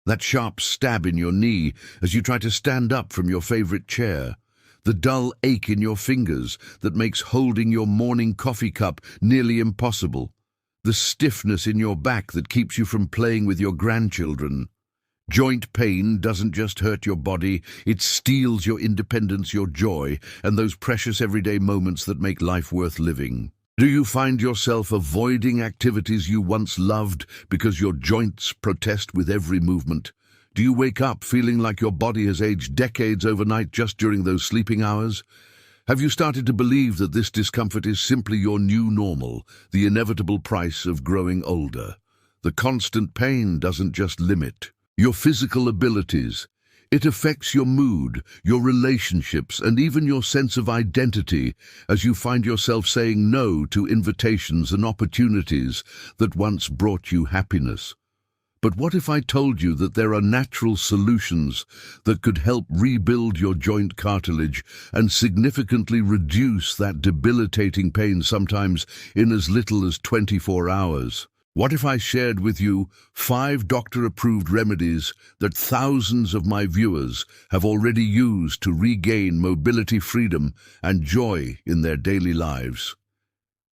That sharp stab in your knee as you try to stand up from your favorite chair. The dull ache in your fingers that makes holding your morning coffee cup nearly impossible. The stiffness in your back that keeps you from playing with your grandchildren. Joint pain doesn't just hurt your body, it steals your independence, your joy, and those precious everyday moments that make life worth living. Do you find yourself avoiding activities you once loved because your joints protest with every movement? Do you wake up feeling like your body has aged decades overnight just during those sleeping hours? Have you started to believe that this discomfort is simply your new normal, the inevitable price of growing older? The constant pain doesn't just limit your physical abilities. It affects your mood, your relationships, and even your sense of identity as you find yourself saying no to invitations and opportunities that once brought you happiness. But what if I told you that there are natural solutions that could help rebuild your joint cartilage and significantly reduce that debilitating pain, sometimes in as little as 24 hours? What if I shared with you 5 doctor-approved remedies that thousands of my viewers have already used to regain mobility, freedom, and joy in their daily lives?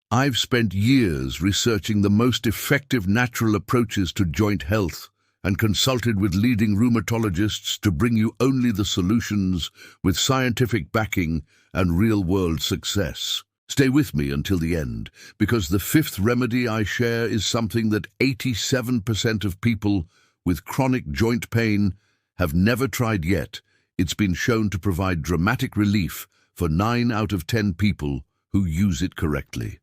I've spent years researching the most effective natural approaches to joint health and consulted with leading rheumatologists to bring you only the solutions with scientific backing and real-world success. Stay with me until the end, because the 5th remedy I share is something that 87% of people with chronic joint pain have never tried yet. It's been shown to provide dramatic relief for 9 out of 10 people who use it correctly.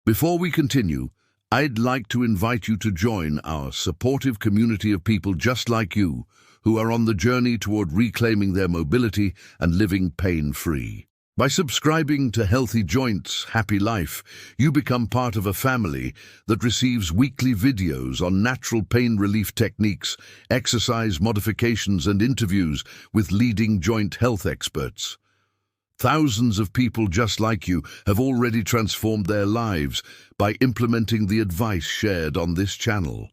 Before we continue, I'd like to invite you to join our supportive community of people just like you who are on the journey toward reclaiming their mobility and living pain-free. By subscribing to Healthy Joints, Happy Life, you become part of a family that receives weekly videos on natural pain relief techniques, exercise modifications, and interviews with leading joint health experts. Thousands of people just like you have already transformed their lives by implementing the advice shared on this channel.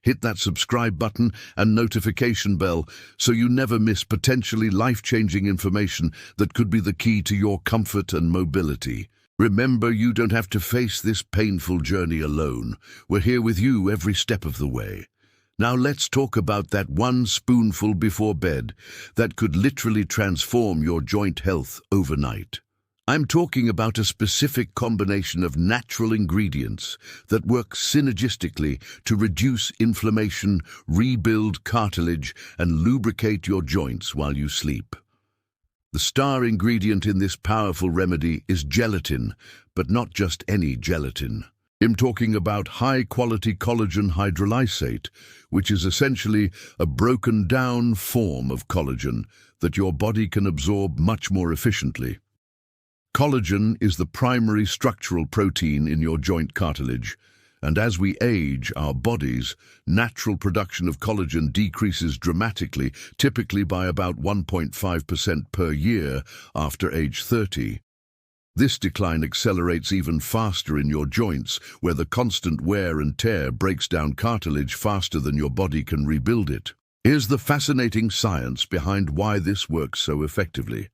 Hit that subscribe button and notification bell so you never miss potentially life-changing information that could be the key to your comfort and mobility. Remember, you don't have to face this painful journey alone. We're here with you every step of the way. Now let's talk about that one spoonful before bed that could literally transform your joint health overnight. I'm talking about a specific combination of natural ingredients that work synergistically to reduce inflammation, rebuild cartilage, and lubricate your joints while you sleep. The star ingredient in this powerful remedy is gelatin, but not just any gelatin. I'm talking about high-quality collagen hydrolysate, which is essentially a broken-down form of collagen that your body can absorb much more efficiently. Collagen is the primary structural protein in your joint cartilage, and as we age, our body's natural production of collagen decreases dramatically, typically by about 1.5% per year after age 30. This decline accelerates even faster in your joints, where the constant wear and tear breaks down cartilage faster than your body can rebuild it. Here's the fascinating science behind why this works so effectively.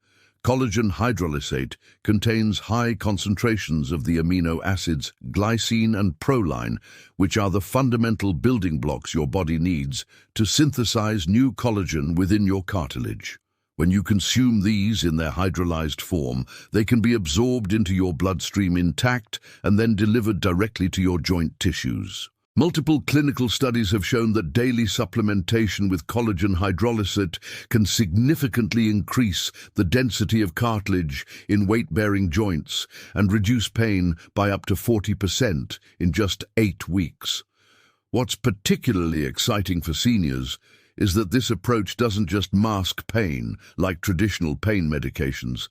Collagen hydrolysate contains high concentrations of the amino acids glycine and proline, which are the fundamental building blocks your body needs to synthesize new collagen within your cartilage. When you consume these in their hydrolyzed form, they can be absorbed into your bloodstream intact and then delivered directly to your joint tissues. Multiple clinical studies have shown that daily supplementation with collagen hydrolysate can significantly increase the density of cartilage in weight-bearing joints and reduce pain by up to 40% in just 8 weeks. What's particularly exciting for seniors is that this approach doesn't just mask pain like traditional pain medications.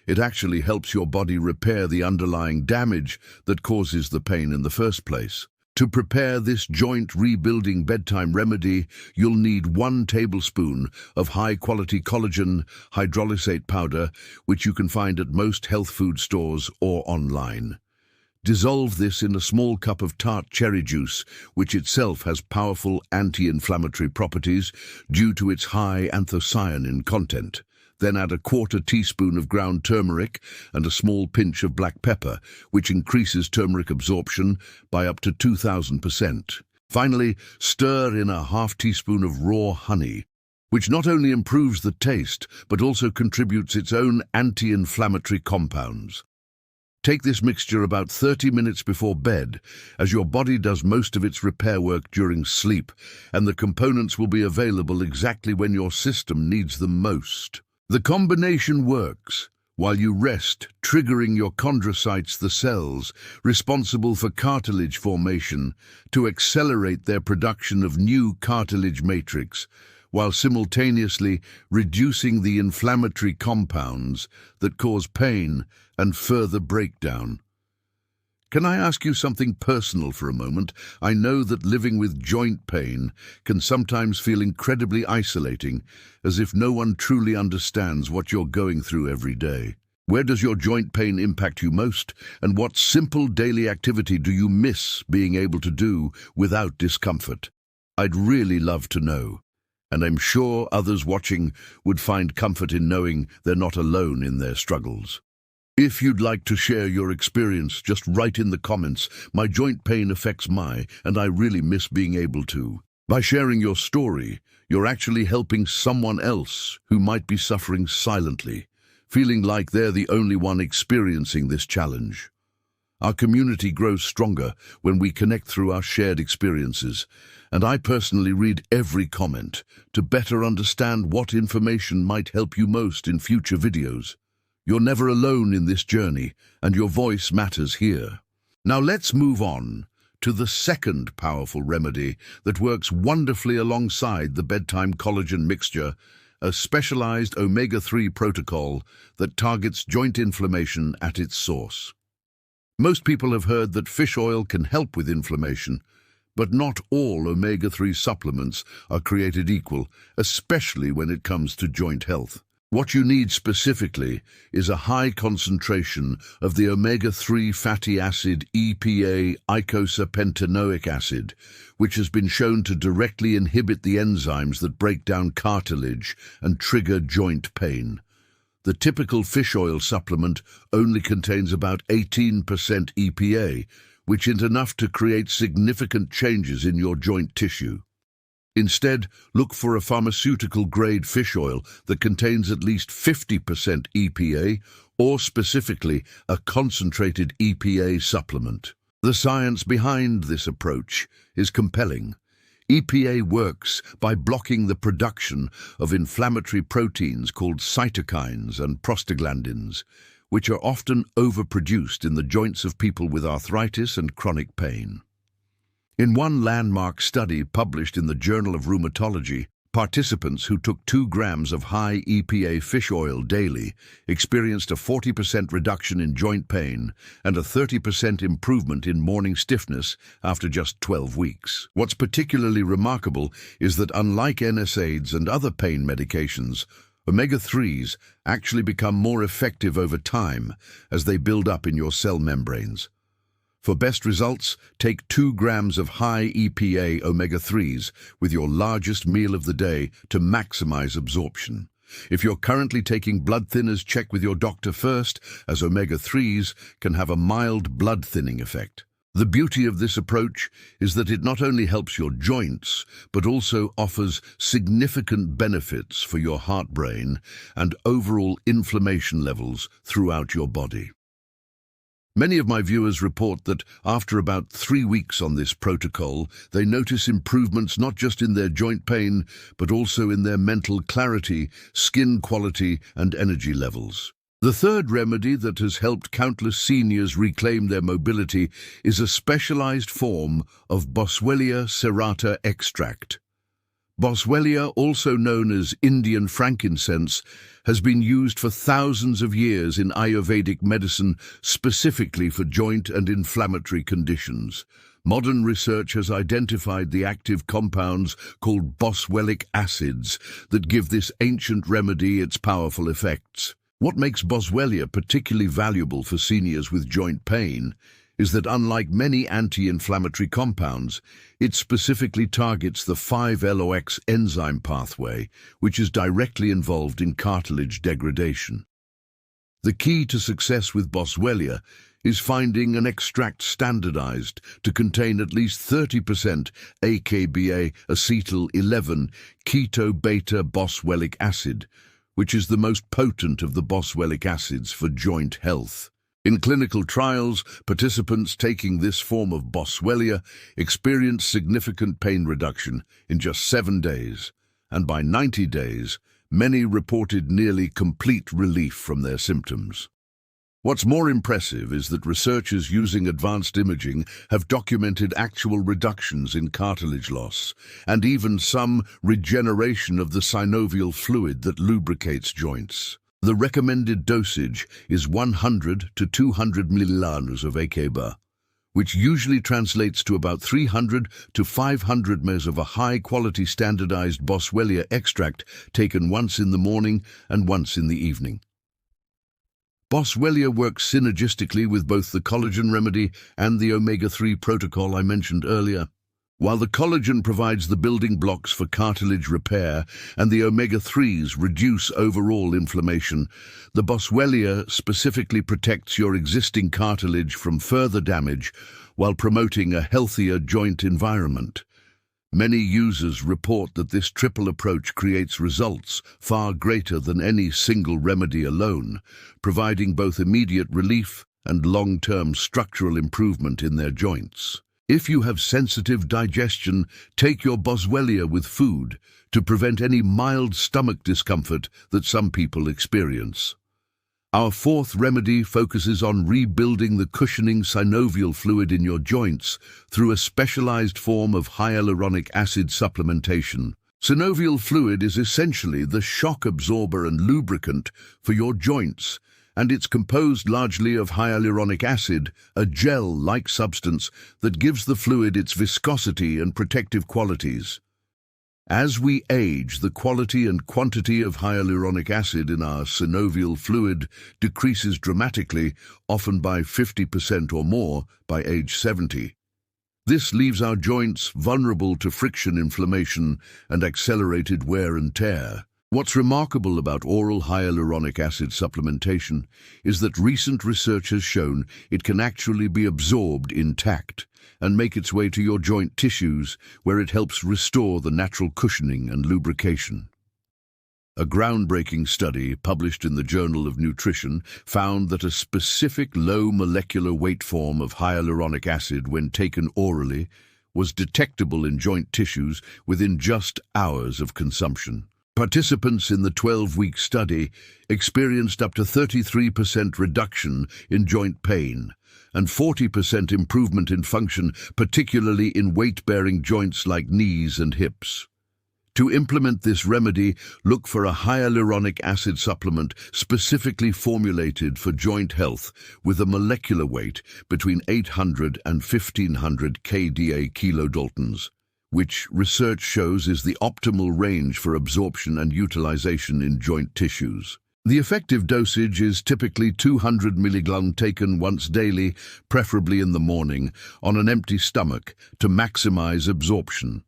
It actually helps your body repair the underlying damage that causes the pain in the first place. To prepare this joint rebuilding bedtime remedy, you'll need 1 tablespoon of high-quality collagen hydrolysate powder, which you can find at most health food stores or online. Dissolve this in a small cup of tart cherry juice, which itself has powerful anti-inflammatory properties due to its high anthocyanin content. Then add a quarter teaspoon of ground turmeric and a small pinch of black pepper, which increases turmeric absorption by up to 2000%. Finally, stir in a half teaspoon of raw honey, which not only improves the taste, but also contributes its own anti-inflammatory compounds. Take this mixture about 30 minutes before bed, as your body does most of its repair work during sleep, and the components will be available exactly when your system needs them most. The combination works while you rest, triggering your chondrocytes, the cells responsible for cartilage formation, to accelerate their production of new cartilage matrix, while simultaneously reducing the inflammatory compounds that cause pain and further breakdown. Can I ask you something personal for a moment? I know that living with joint pain can sometimes feel incredibly isolating, as if no one truly understands what you're going through every day. Where does your joint pain impact you most, and what simple daily activity do you miss being able to do without discomfort? I'd really love to know, and I'm sure others watching would find comfort in knowing they're not alone in their struggles. If you'd like to share your experience, just write in the comments, "My joint pain affects my, and I really miss being able to." By sharing your story, you're actually helping someone else who might be suffering silently, feeling like they're the only one experiencing this challenge. Our community grows stronger when we connect through our shared experiences, and I personally read every comment to better understand what information might help you most in future videos. You're never alone in this journey, and your voice matters here. Now let's move on to the second powerful remedy that works wonderfully alongside the bedtime collagen mixture, a specialized omega-3 protocol that targets joint inflammation at its source. Most people have heard that fish oil can help with inflammation, but not all omega-3 supplements are created equal, especially when it comes to joint health. What you need specifically is a high concentration of the omega-3 fatty acid EPA eicosapentaenoic acid, which has been shown to directly inhibit the enzymes that break down cartilage and trigger joint pain. The typical fish oil supplement only contains about 18% EPA, which isn't enough to create significant changes in your joint tissue. Instead, look for a pharmaceutical-grade fish oil that contains at least 50% EPA, or specifically a concentrated EPA supplement. The science behind this approach is compelling. EPA works by blocking the production of inflammatory proteins called cytokines and prostaglandins, which are often overproduced in the joints of people with arthritis and chronic pain. In one landmark study published in the Journal of Rheumatology, participants who took 2 grams of high EPA fish oil daily experienced a 40% reduction in joint pain and a 30% improvement in morning stiffness after just 12 weeks. What's particularly remarkable is that unlike NSAIDs and other pain medications, omega-3s actually become more effective over time as they build up in your cell membranes. For best results, take 2 grams of high EPA omega-3s with your largest meal of the day to maximize absorption. If you're currently taking blood thinners, check with your doctor first, as omega-3s can have a mild blood thinning effect. The beauty of this approach is that it not only helps your joints, but also offers significant benefits for your heart-brain and overall inflammation levels throughout your body. Many of my viewers report that after about 3 weeks on this protocol, they notice improvements not just in their joint pain, but also in their mental clarity, skin quality, and energy levels. The third remedy that has helped countless seniors reclaim their mobility is a specialized form of Boswellia serrata extract. Boswellia, also known as Indian frankincense, has been used for thousands of years in Ayurvedic medicine, specifically for joint and inflammatory conditions. Modern research has identified the active compounds called boswellic acids that give this ancient remedy its powerful effects. What makes Boswellia particularly valuable for seniors with joint pain is that unlike many anti-inflammatory compounds, it specifically targets the 5-LOX enzyme pathway, which is directly involved in cartilage degradation. The key to success with Boswellia is finding an extract standardized to contain at least 30% AKBA acetyl-11 keto-beta-boswellic acid, which is the most potent of the boswellic acids for joint health. In clinical trials, participants taking this form of Boswellia experienced significant pain reduction in just 7 days, and by 90 days, many reported nearly complete relief from their symptoms. What's more impressive is that researchers using advanced imaging have documented actual reductions in cartilage loss and even some regeneration of the synovial fluid that lubricates joints. The recommended dosage is 100 to 200 milliliters of AKBA, which usually translates to about 300 to 500 ml of a high-quality standardized Boswellia extract taken once in the morning and once in the evening. Boswellia works synergistically with both the collagen remedy and the omega-3 protocol I mentioned earlier. While the collagen provides the building blocks for cartilage repair and the omega-3s reduce overall inflammation, the Boswellia specifically protects your existing cartilage from further damage while promoting a healthier joint environment. Many users report that this triple approach creates results far greater than any single remedy alone, providing both immediate relief and long-term structural improvement in their joints. If you have sensitive digestion, take your Boswellia with food to prevent any mild stomach discomfort that some people experience. Our fourth remedy focuses on rebuilding the cushioning synovial fluid in your joints through a specialized form of hyaluronic acid supplementation. Synovial fluid is essentially the shock absorber and lubricant for your joints, and it's composed largely of hyaluronic acid, a gel-like substance that gives the fluid its viscosity and protective qualities. As we age, the quality and quantity of hyaluronic acid in our synovial fluid decreases dramatically, often by 50% or more, by age 70. This leaves our joints vulnerable to friction inflammation and accelerated wear and tear. What's remarkable about oral hyaluronic acid supplementation is that recent research has shown it can actually be absorbed intact and make its way to your joint tissues, where it helps restore the natural cushioning and lubrication. A groundbreaking study published in the Journal of Nutrition found that a specific low molecular weight form of hyaluronic acid, when taken orally, was detectable in joint tissues within just hours of consumption. Participants in the 12-week study experienced up to 33% reduction in joint pain and 40% improvement in function, particularly in weight-bearing joints like knees and hips. To implement this remedy, look for a hyaluronic acid supplement specifically formulated for joint health with a molecular weight between 800 and 1500 kDa kilodaltons, which research shows is the optimal range for absorption and utilization in joint tissues. The effective dosage is typically 200 mg taken once daily, preferably in the morning, on an empty stomach to maximize absorption.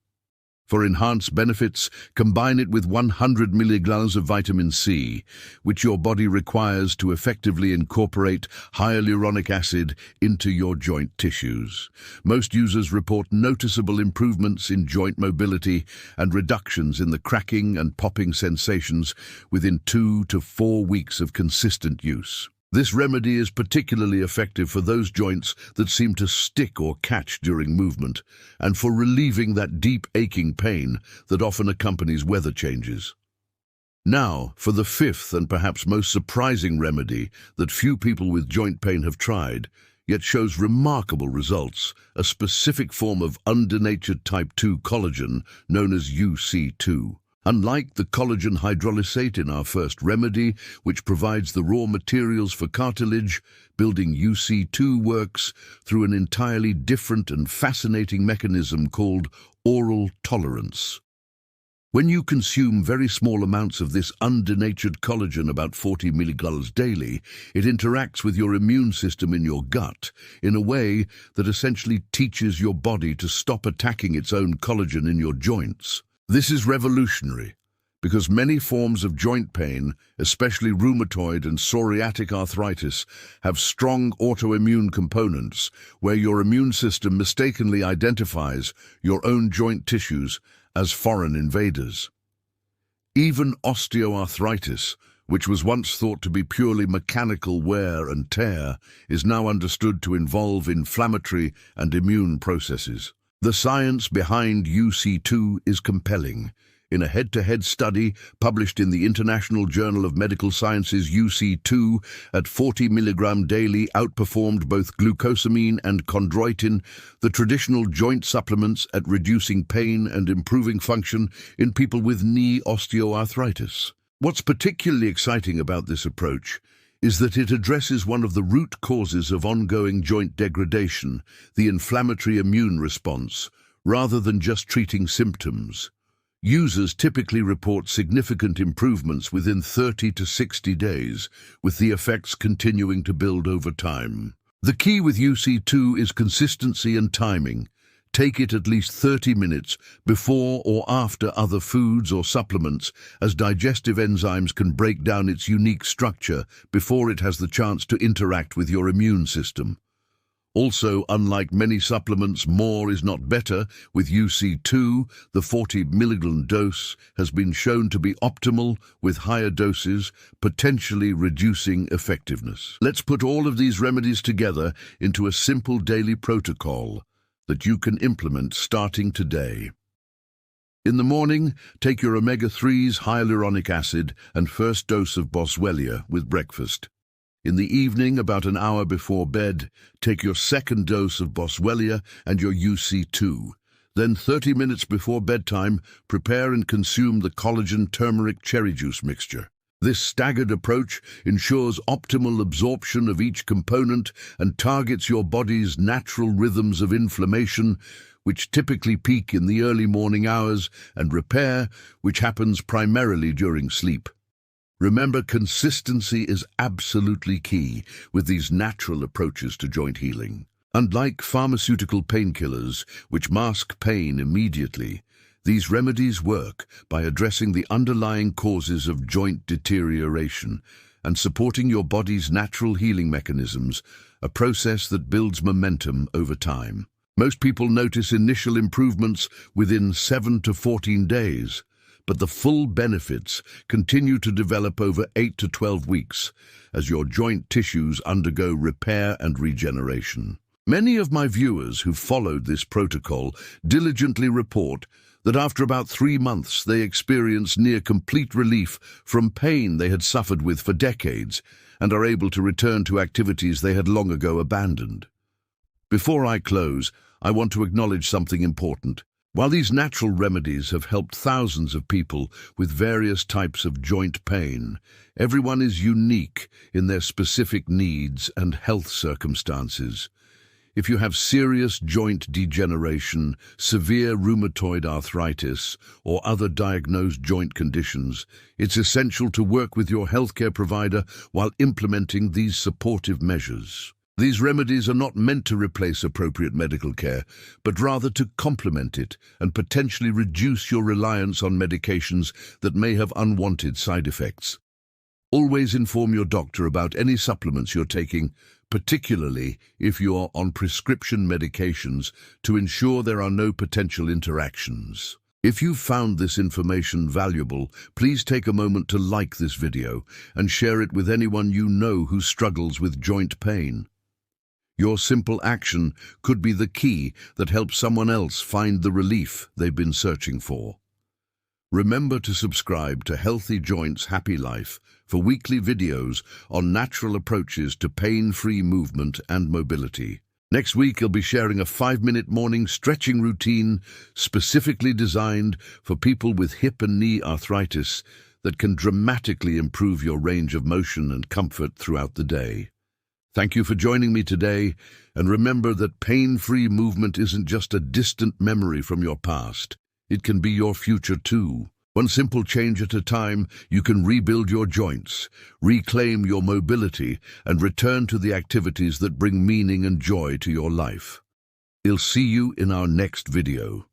For enhanced benefits, combine it with 100 mg of vitamin C, which your body requires to effectively incorporate hyaluronic acid into your joint tissues. Most users report noticeable improvements in joint mobility and reductions in the cracking and popping sensations within 2 to 4 weeks of consistent use. This remedy is particularly effective for those joints that seem to stick or catch during movement, and for relieving that deep aching pain that often accompanies weather changes. Now, for the fifth and perhaps most surprising remedy that few people with joint pain have tried, yet shows remarkable results, a specific form of undenatured type 2 collagen known as UC2. Unlike the collagen hydrolysate in our first remedy, which provides the raw materials for cartilage, building UC2 works through an entirely different and fascinating mechanism called oral tolerance. When you consume very small amounts of this undenatured collagen, about 40 milligrams daily, it interacts with your immune system in your gut in a way that essentially teaches your body to stop attacking its own collagen in your joints. This is revolutionary because many forms of joint pain, especially rheumatoid and psoriatic arthritis, have strong autoimmune components where your immune system mistakenly identifies your own joint tissues as foreign invaders. Even osteoarthritis, which was once thought to be purely mechanical wear and tear, is now understood to involve inflammatory and immune processes. The science behind UC2 is compelling. In a head-to-head study published in the International Journal of Medical Sciences, UC2 at 40 milligrams daily outperformed both glucosamine and chondroitin, the traditional joint supplements, at reducing pain and improving function in people with knee osteoarthritis. What's particularly exciting about this approach is that it addresses one of the root causes of ongoing joint degradation, the inflammatory immune response, rather than just treating symptoms. Users typically report significant improvements within 30 to 60 days, with the effects continuing to build over time. The key with UC2 is consistency and timing. Take it at least 30 minutes before or after other foods or supplements, as digestive enzymes can break down its unique structure before it has the chance to interact with your immune system. Also, unlike many supplements, more is not better. With UC2, the 40 milligram dose has been shown to be optimal, with higher doses potentially reducing effectiveness. Let's put all of these remedies together into a simple daily protocol that you can implement starting today. In the morning, take your omega-3s, hyaluronic acid, and first dose of boswellia with breakfast. In the evening, about an hour before bed, take your second dose of boswellia and your UC2. Then 30 minutes before bedtime, prepare and consume the collagen turmeric cherry juice mixture. This staggered approach ensures optimal absorption of each component and targets your body's natural rhythms of inflammation, which typically peak in the early morning hours, and repair, which happens primarily during sleep. Remember, consistency is absolutely key with these natural approaches to joint healing. Unlike pharmaceutical painkillers, which mask pain immediately, these remedies work by addressing the underlying causes of joint deterioration and supporting your body's natural healing mechanisms, a process that builds momentum over time. Most people notice initial improvements within 7 to 14 days, but the full benefits continue to develop over 8 to 12 weeks as your joint tissues undergo repair and regeneration. Many of my viewers who followed this protocol diligently report that after about 3 months they experience near complete relief from pain they had suffered with for decades and are able to return to activities they had long ago abandoned. Before I close, I want to acknowledge something important. While these natural remedies have helped thousands of people with various types of joint pain, everyone is unique in their specific needs and health circumstances. If you have serious joint degeneration, severe rheumatoid arthritis, or other diagnosed joint conditions, it's essential to work with your healthcare provider while implementing these supportive measures. These remedies are not meant to replace appropriate medical care, but rather to complement it and potentially reduce your reliance on medications that may have unwanted side effects. Always inform your doctor about any supplements you're taking, particularly if you're on prescription medications, to ensure there are no potential interactions. If you've found this information valuable, please take a moment to like this video and share it with anyone you know who struggles with joint pain. Your simple action could be the key that helps someone else find the relief they've been searching for. Remember to subscribe to Healthy Joints, Happy Life for weekly videos on natural approaches to pain-free movement and mobility. Next week, I'll be sharing a 5-minute morning stretching routine specifically designed for people with hip and knee arthritis that can dramatically improve your range of motion and comfort throughout the day. Thank you for joining me today, and remember that pain-free movement isn't just a distant memory from your past. It can be your future too. One simple change at a time, you can rebuild your joints, reclaim your mobility, and return to the activities that bring meaning and joy to your life. I'll see you in our next video.